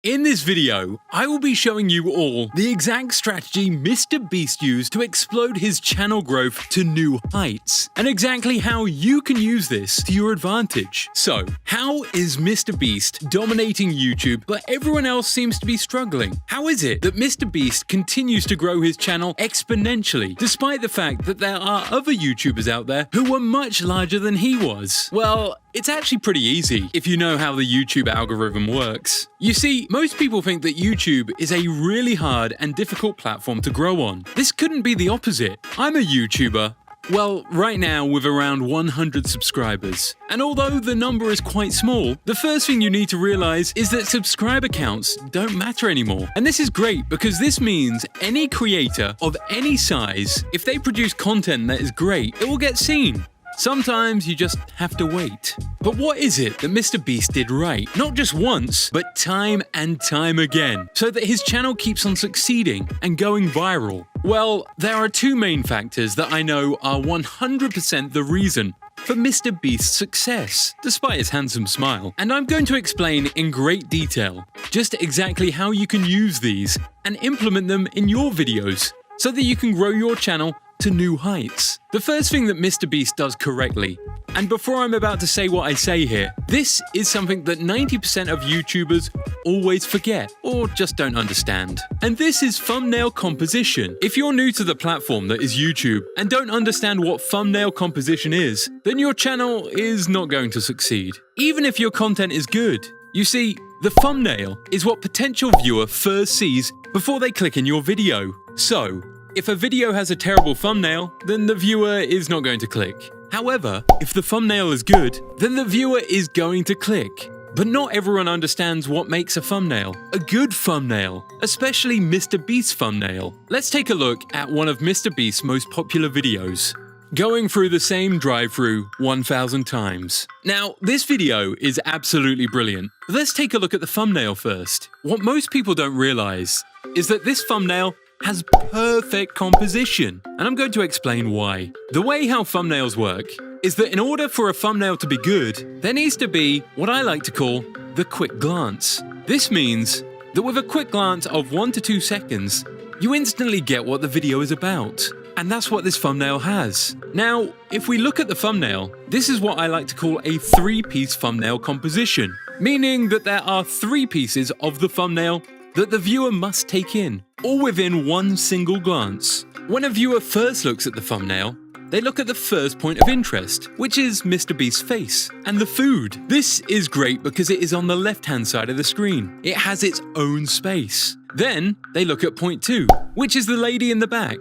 In this video, I will be showing you all the exact strategy Mr. Beast used to explode his channel growth to new heights, and exactly how you can use this to your advantage. So, how is Mr. Beast dominating YouTube but everyone else seems to be struggling? How is it that Mr. Beast continues to grow his channel exponentially, despite the fact that there are other YouTubers out there who were much larger than he was? Well, it's actually pretty easy if you know how the YouTube algorithm works. You see, most people think that YouTube is a really hard and difficult platform to grow on. This couldn't be the opposite. I'm a YouTuber, well, right now with around 100 subscribers. And although the number is quite small, the first thing you need to realize is that subscriber counts don't matter anymore. And this is great because this means any creator of any size, if they produce content that is great, it will get seen. Sometimes you just have to wait. But what is it that Mr. Beast did right? Not just once, but time and time again, so that his channel keeps on succeeding and going viral? Well, there are two main factors that I know are 100% the reason for Mr. Beast's success, despite his handsome smile. And I'm going to explain in great detail just exactly how you can use these and implement them in your videos so that you can grow your channel to new heights. The first thing that Mr. Beast does correctly, and before I'm about to say what I say here, this is something that 90% of YouTubers always forget or just don't understand. And this is thumbnail composition. If you're new to the platform that is YouTube and don't understand what thumbnail composition is, then your channel is not going to succeed, even if your content is good. You see, the thumbnail is what potential viewer first sees before they click in your video. So, if a video has a terrible thumbnail, then the viewer is not going to click. However, if the thumbnail is good, then the viewer is going to click. But not everyone understands what makes a thumbnail a good thumbnail, especially Mr. Beast's thumbnail. Let's take a look at one of Mr. Beast's most popular videos, going through the same drive-through 1,000 times. Now, this video is absolutely brilliant. Let's take a look at the thumbnail first. What most people don't realize is that this thumbnail has perfect composition, and I'm going to explain why. The way how thumbnails work is that in order for a thumbnail to be good, there needs to be what I like to call the quick glance. This means that with a quick glance of 1 to 2 seconds, you instantly get what the video is about. And that's what this thumbnail has. Now, if we look at the thumbnail, this is what I like to call a 3-piece thumbnail composition, meaning that there are 3 pieces of the thumbnail that the viewer must take in, all within one single glance. When a viewer first looks at the thumbnail, they look at the first point of interest, which is Mr. Beast's face and the food. This is great because it is on the left-hand side of the screen. It has its own space. Then, they look at point 2, which is the lady in the back,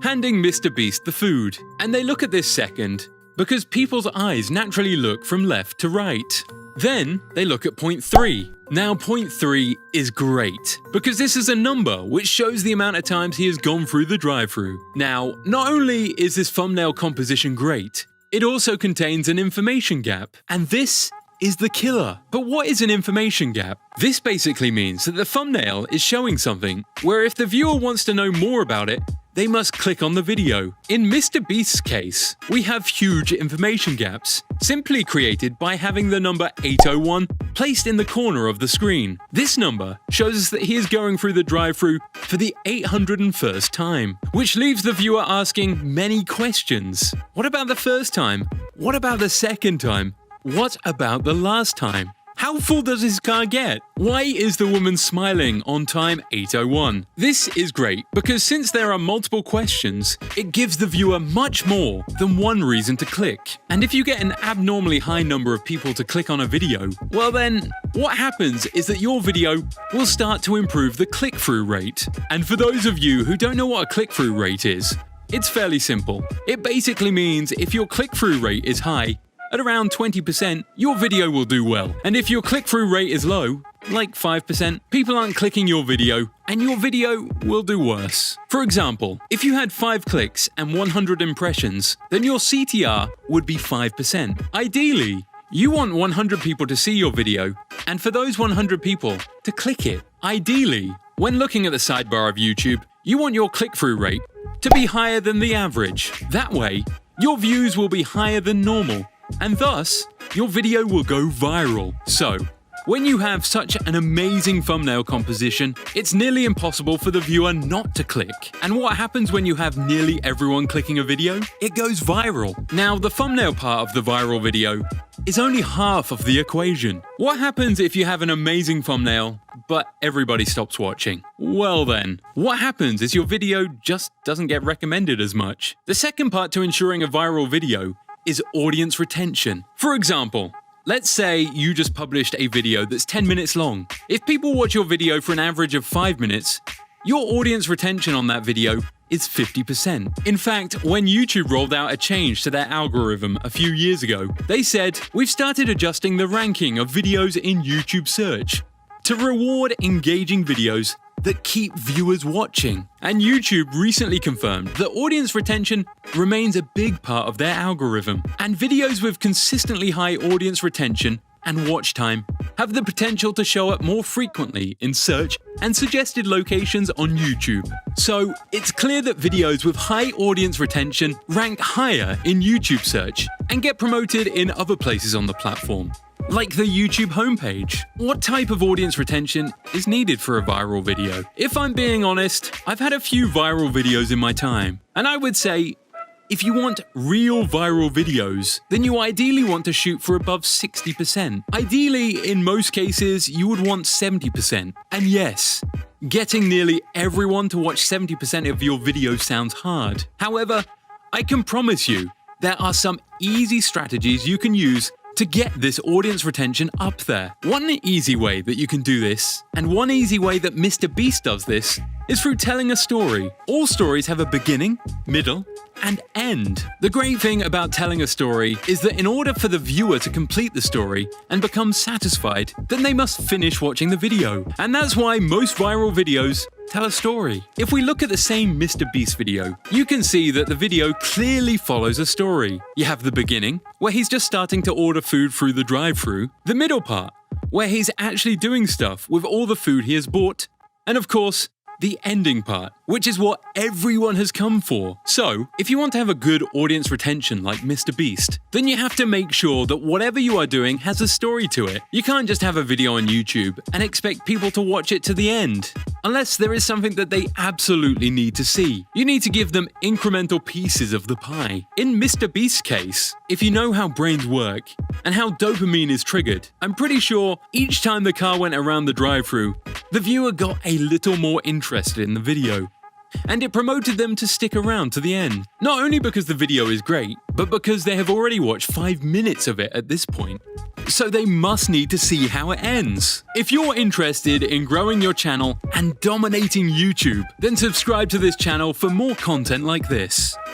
handing Mr. Beast the food. And they look at this second because people's eyes naturally look from left to right. Then, they look at point 3. Now, point 3 is great, because this is a number which shows the amount of times he has gone through the drive-thru. Now, not only is this thumbnail composition great, it also contains an information gap, and this is the killer. But what is an information gap? This basically means that the thumbnail is showing something, where if the viewer wants to know more about it, they must click on the video. In Mr. Beast's case, we have huge information gaps, simply created by having the number 801 placed in the corner of the screen. This number shows us that he is going through the drive-thru for the 801st time, which leaves the viewer asking many questions. What about the first time? What about the second time? What about the last time? How full does his car get? Why is the woman smiling on time 801? This is great because since there are multiple questions, it gives the viewer much more than one reason to click. And if you get an abnormally high number of people to click on a video, well then, what happens is that your video will start to improve the click-through rate. And for those of you who don't know what a click-through rate is, it's fairly simple. It basically means if your click-through rate is high, at around 20%, your video will do well. And if your click-through rate is low, like 5%, people aren't clicking your video, and your video will do worse. For example, if you had 5 clicks and 100 impressions, then your CTR would be 5%. Ideally, you want 100 people to see your video, and for those 100 people to click it. Ideally, when looking at the sidebar of YouTube, you want your click-through rate to be higher than the average. That way, your views will be higher than normal, and thus, your video will go viral. So, When you have such an amazing thumbnail composition, it's nearly impossible for the viewer not to click. And what happens when you have nearly everyone clicking a video? It goes viral. Now, the thumbnail part of the viral video is only half of the equation. What happens if you have an amazing thumbnail, but everybody stops watching? Well then, what happens is your video just doesn't get recommended as much. The second part to ensuring a viral video is audience retention. For example, let's say you just published a video that's 10 minutes long. If people watch your video for an average of 5 minutes, your audience retention on that video is 50%. In fact, when YouTube rolled out a change to their algorithm a few years ago, they said, "We've started adjusting the ranking of videos in YouTube search to reward engaging videos that keep viewers watching." And YouTube recently confirmed that audience retention remains a big part of their algorithm. And videos with consistently high audience retention and watch time have the potential to show up more frequently in search and suggested locations on YouTube. So it's clear that videos with high audience retention rank higher in YouTube search and get promoted in other places on the platform, like the YouTube homepage. What type of audience retention is needed for a viral video? If I'm being honest, I've had a few viral videos in my time, and I would say, if you want real viral videos, then you ideally want to shoot for above 60%. Ideally, in most cases, you would want 70%. And yes, getting nearly everyone to watch 70% of your video sounds hard. However, I can promise you, there are some easy strategies you can use to get this audience retention up there. One easy way that you can do this, and one easy way that Mr. Beast does this, is through telling a story. All stories have a beginning, middle, and end. The great thing about telling a story is that in order for the viewer to complete the story and become satisfied, then they must finish watching the video. And that's why most viral videos tell a story. If we look at the same Mr. Beast video, you can see that the video clearly follows a story. You have the beginning, where he's just starting to order food through the drive-thru, the middle part, where he's actually doing stuff with all the food he has bought, and of course, the ending part, which is what everyone has come for. So, if you want to have a good audience retention like Mr. Beast, then you have to make sure that whatever you are doing has a story to it. You can't just have a video on YouTube and expect people to watch it to the end, unless there is something that they absolutely need to see. You need to give them incremental pieces of the pie. In Mr. Beast's case, if you know how brains work and how dopamine is triggered, I'm pretty sure each time the car went around the drive-thru, the viewer got a little more interested in the video, and it promoted them to stick around to the end. Not only because the video is great, but because they have already watched 5 minutes of it at this point. So they must need to see how it ends. If you're interested in growing your channel and dominating YouTube, then subscribe to this channel for more content like this.